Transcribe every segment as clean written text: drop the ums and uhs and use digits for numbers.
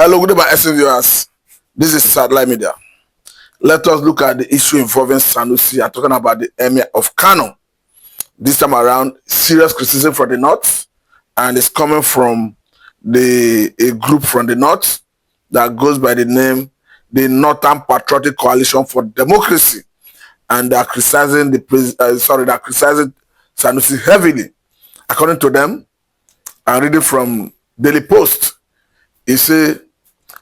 Hello, good day, my esteemed viewers. This is Satellite Media. Let us look at the issue involving Sanusi. I'm talking about the Emir of Kano. This time around, serious criticism from the North, and it's coming from a group from the North that goes by the name the Northern Patriotic Coalition for Democracy, and they're criticizing they're criticizing Sanusi heavily. According to them, I'm reading from Daily Post. He said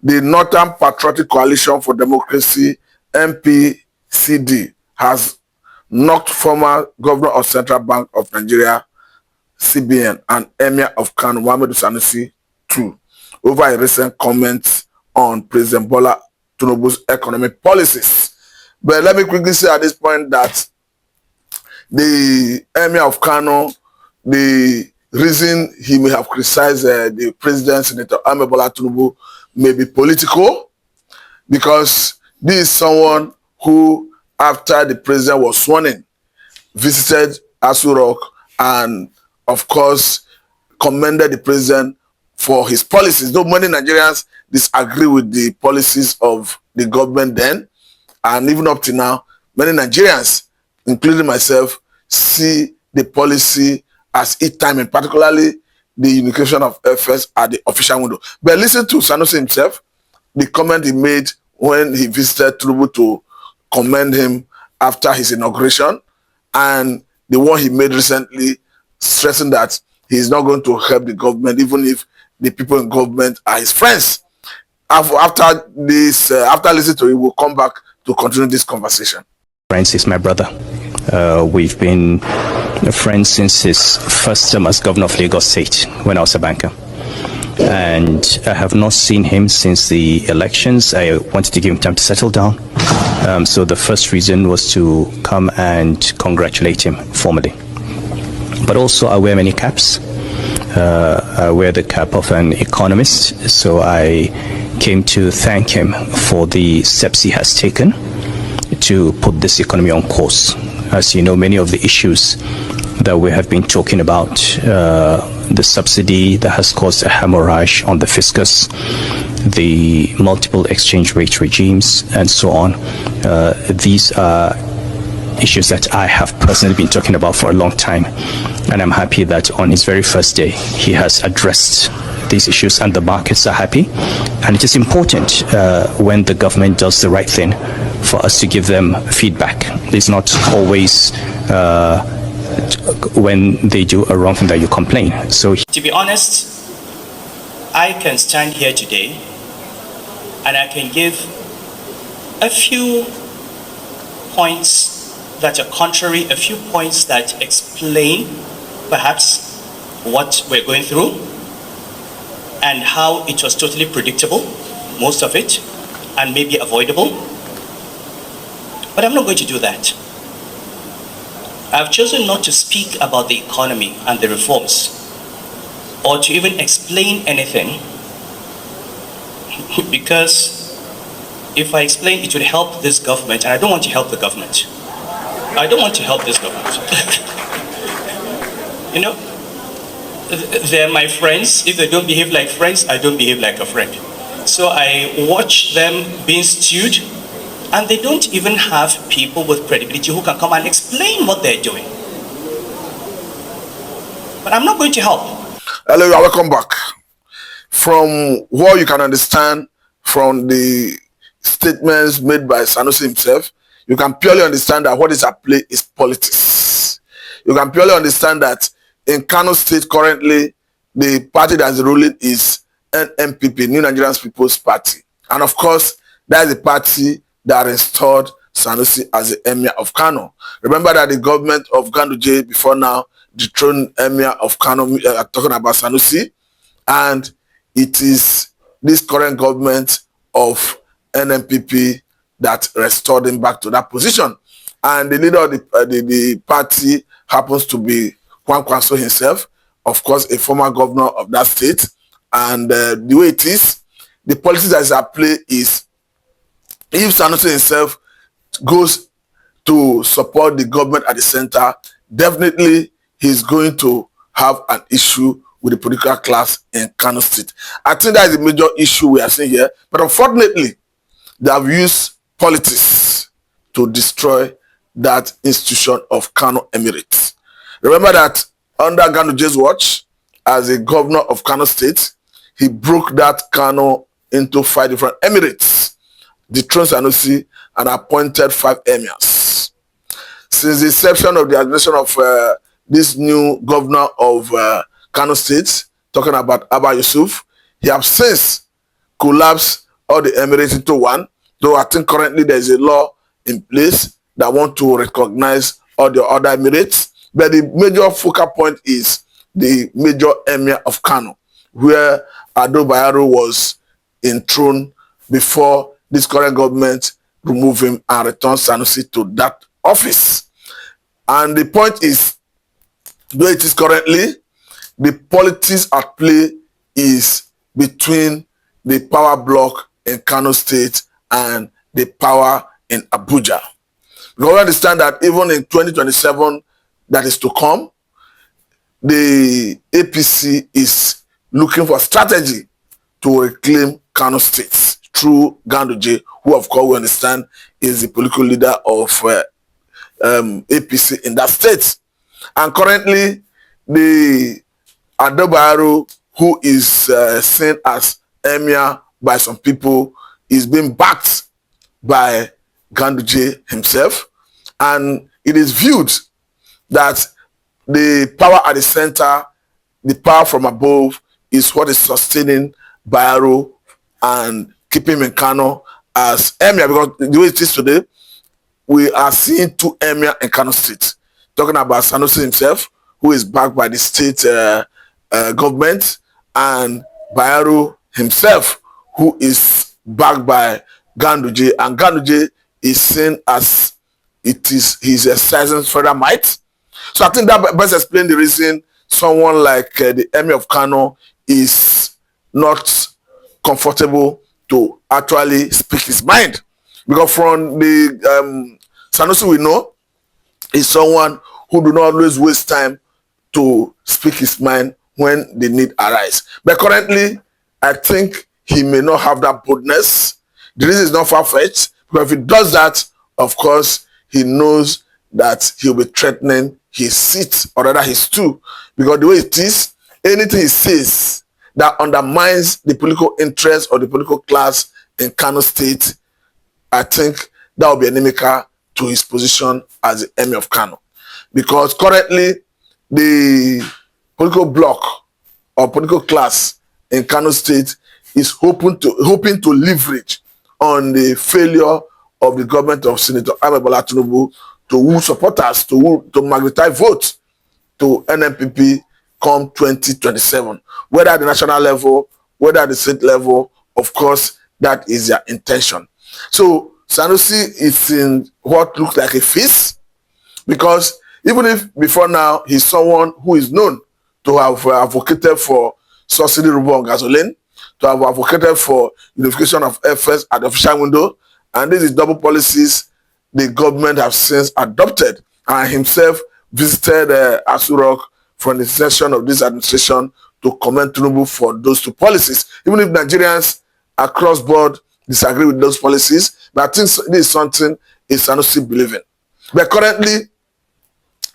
the Northern Patriotic Coalition for Democracy (NPCD) has knocked former Governor of Central Bank of Nigeria (CBN) and Emir of Kano Muhammadu Sanusi too over a recent comment on President Bola Tinubu's economic policies. But let me quickly say at this point that the Emir of Kano, the reason he may have criticized the president, Senator Bola Tinubu, may be political, because this is someone who, after the president was sworn in, visited Asu Rock and, of course, commended the president for his policies. Though many Nigerians disagree with the policies of the government then, and even up to now, many Nigerians, including myself, see the policy as it timing, particularly the unification of affairs at the official window. But listen to Sanusi himself, the comment he made when he visited Tinubu to commend him after his inauguration, and the one he made recently stressing that he is not going to help the government even if the people in government are his friends. After listening to it, we'll come back to continue this conversation. Friends is my brother. We've been friends since his first term as governor of Lagos State when I was a banker. And I have not seen him since the elections. I wanted to give him time to settle down. So the first reason was to come and congratulate him formally. But also I wear many caps. I wear the cap of an economist. So I came to thank him for the steps he has taken to put this economy on course. As you know, many of the issues that we have been talking about, the subsidy that has caused a hemorrhage on the fiscus, the multiple exchange rate regimes, and so on, these are issues that I have personally been talking about for a long time. And I'm happy that on his very first day, he has addressed these issues and the markets are happy. And it is important when the government does the right thing for us to give them feedback. It's not always when they do a wrong thing that you complain. So, to be honest, I can stand here today and I can give a few points that are contrary, a few points that explain perhaps what we're going through and how it was totally predictable, most of it, and maybe avoidable. But I'm not going to do that. I've chosen not to speak about the economy and the reforms, or to even explain anything, because if I explain, it would help this government, and I don't want to help the government. I don't want to help this government. You know, they're my friends. If they don't behave like friends, I don't behave like a friend. So I watch them being stewed, and they don't even have people with credibility who can come and explain what they're doing. But I'm not going to help. Hello, you are welcome back. From what you can understand from the statements made by Sanusi himself, you can purely understand that what is at play is politics. You can purely understand that in Kano State currently, the party that is ruling is NNPP, New Nigerian People's Party. And of course, that is the party that restored Sanusi as the Emir of Kano. Remember that the government of Ganduje before now dethroned Emir of Kano, talking about Sanusi, and it is this current government of NNPP that restored him back to that position. And the leader of the party happens to be Kwankwaso himself, of course, a former governor of that state. And the way it is, the policy that is at play is, if Sanusi himself goes to support the government at the center, definitely he's going to have an issue with the political class in Kano State. I think that is the major issue we are seeing here. But unfortunately, they have used politics to destroy that institution of Kano Emirates. Remember that under Ganduje's watch, as a governor of Kano State, he broke that Kano into 5 different emirates, dethroned Sanusi, and appointed 5 emirs. Since the inception of the administration of this new governor of Kano State, talking about Abba Yusuf, he has since collapsed all the emirates into one, though I think currently there is a law in place that want to recognize all the other emirates. But the major focal point is the major emir of Kano, where Ado Bayero was enthroned before this current government removed him and returned Sanusi to that office. And the point is, though it is currently, the politics at play is between the power block in Kano State and the power in Abuja. Because we understand that even in 2027 that is to come, the APC is looking for strategy to reclaim Kano State through Ganduje, who of course we understand is the political leader of APC in that state. And currently, the Ado Bayero, who is seen as emir by some people, is being backed by Ganduje himself. And it is viewed that the power at the center, the power from above, is what is sustaining Bayero and keeping him in Kano as emir. Because the way it is today, we are seeing 2 emir in Kano State. Talking about Sanusi himself, who is backed by the state government, and Bayero himself, who is backed by Ganduje. And Ganduje is seen as he's exercising further might. So I think that best explains the reason someone like the Emir of Kano is not comfortable to actually speak his mind. Because from the Sanusi we know is someone who do not always waste time to speak his mind when the need arise. But currently, I think he may not have that boldness. The reason is not far-fetched, because if he does that, of course, he knows that he'll be threatening his seat, or rather his stool. Because the way it is, anything he says that undermines the political interest or the political class in Kano State, I think that will be inimical to his position as the Emir of Kano. Because currently, the political bloc or political class in Kano State is hoping to leverage on the failure of the government of Senator Bola Tinubu to woo supporters, to magnetize votes to NNPP come 2027. Whether at the national level, whether at the state level, of course, that is their intention. So Sanusi is in what looks like a feast, because even if before now he's someone who is known to have advocated for subsidy ruble on gasoline, to have advocated for unification of FS at the official window, and this is double policies the government have since adopted, and himself visited Asurok from the session of this administration to commend Tinubu for those 2 policies. Even if Nigerians across board disagree with those policies, but I think this is something Sanusi believes in. But currently,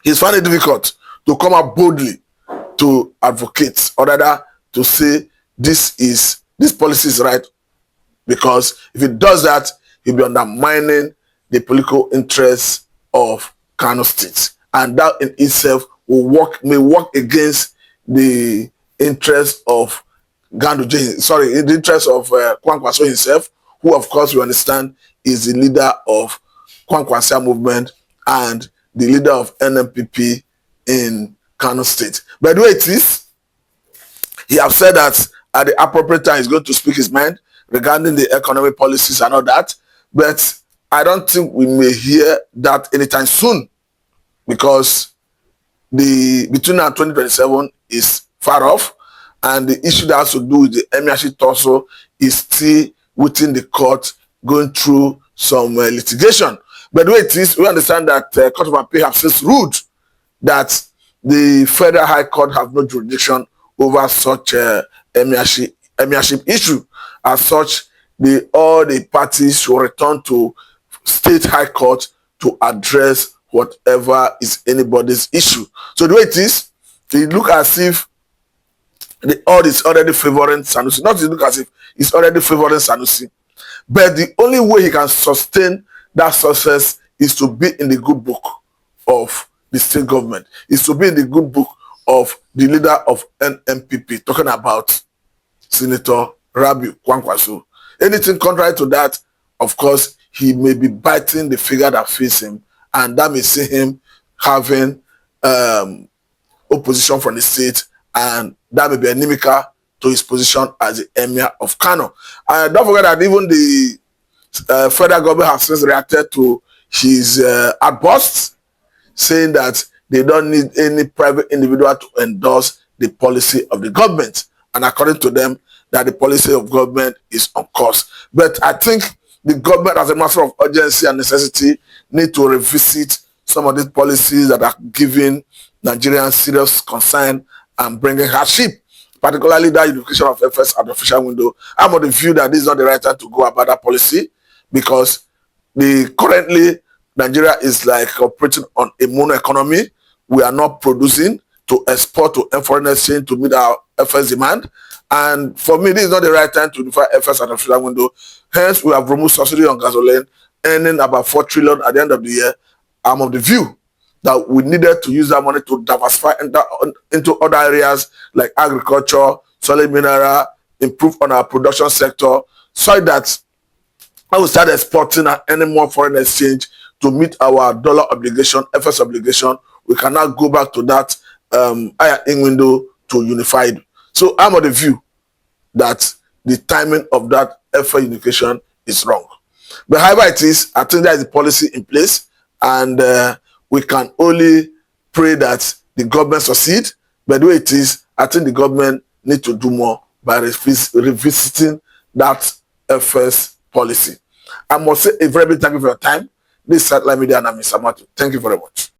he's finding it difficult to come out boldly to advocate, or rather to say this policy is right, because if he does that, he'll be undermining the political interests of Kano State, and that in itself may work against the interest of the interest of Kwankwaso himself, who of course we understand is the leader of Kwankwasia movement and the leader of NNPP in Kano State. But the way it is, he has said that at the appropriate time he's going to speak his mind regarding the economic policies and all that. But I don't think we may hear that anytime soon, because between now and 2027 is far off, and the issue that has to do with the emirship also is still within the court, going through some litigation. But the way it is, we understand that Court of Appeal have since ruled that the Federal High Court have no jurisdiction over such emirship issue. As such, all the parties should return to state high court to address whatever is anybody's issue. So the way it is, it look as if the odd is already favoring Sanusi. Not to look as if it's already favoring Sanusi. But the only way he can sustain that success is to be in the good book of the state government, is to be in the good book of the leader of NMPP, talking about Senator Rabiu Kwankwaso. Anything contrary to that, of course, he may be biting the figure that fits him, and that may see him having opposition from the state, and that may be inimical to his position as the Emir of Kano. And don't forget that even the federal government has since reacted to his outbursts, saying that they don't need any private individual to endorse the policy of the government. And according to them, that the policy of government is on course. But I think the government, as a matter of urgency and necessity, need to revisit some of these policies that are giving Nigerians serious concern and bringing hardship, particularly that education of FS at the official window. I'm of the view that this is not the right time to go about that policy, because currently Nigeria is like operating on a mono economy. We are not producing to export to foreign exchange to meet our FS demand. And for me, this is not the right time to defy FS at the official window. Hence, we have removed subsidy on gasoline, earning about 4 trillion at the end of the year. I'm of the view that we needed to use that money to diversify into other areas like agriculture, solid mineral, improve on our production sector, so that I will start exporting and earning more foreign exchange to meet our dollar obligation, FS obligation. We cannot go back to that higher in window to unified. So I'm of the view that the timing of that FS unification is wrong. But however it is, I think there is a policy in place, and we can only pray that the government succeed. But the way it is, I think the government need to do more by revisiting that FS policy. I must say a very big thank you for your time. This is Satellite Media, and I'm Emir Sanusi. Thank you very much.